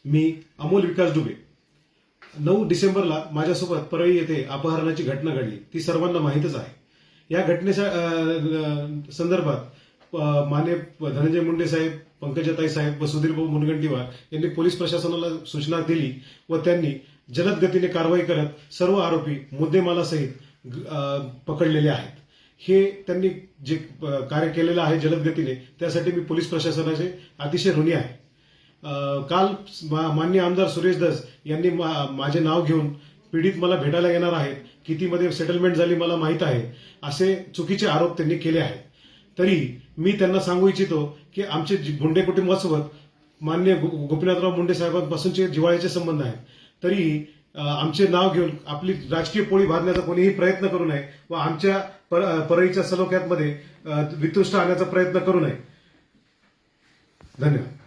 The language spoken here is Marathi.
मी अमोल विकास डुबे. 9 डिसेंबरला माझ्यासोबत परळी येथे अपहरणाची घटना घडली, ती सर्वांना माहीतच आहे. या घटनेच्या संदर्भात माननीय धनंजय मुंडे साहेब, पंकजाताई साहेब व सुधीर भाऊ मुनगंटीवार यांनी पोलीस प्रशासनाला सूचना दिली व त्यांनी जलद गतीने कारवाई करत सर्व आरोपी मुद्देमालासहित पकडलेले आहेत. हे त्यांनी जे कार्य केलेलं आहे जलद गतीने, त्यासाठी मी पोलीस प्रशासनाचे अतिशय ऋणी आहे. काल माननीय आमदार सुरेश धस यांनी माझे नाव घेऊन पीडित मला भेटायला येणार आहेत, कितीमध्ये सेटलमेंट झाली मला माहीत आहे, असे चुकीचे आरोप त्यांनी केले आहेत. तरी मी त्यांना सांगू इच्छितो की आमचे मुंडे कुटुंबासोबत माननीय गोपीनाथराव मुंडे साहेबांपासूनचे जिव्हाळ्याचे संबंध आहेत. तरीही आमचे नाव घेऊन आपली राजकीय पोळी भाजण्याचा कोणीही प्रयत्न करू नये व आमच्या परळीच्या सलोख्यामध्ये वितुष्ट आणण्याचा प्रयत्न करू नये. धन्यवाद.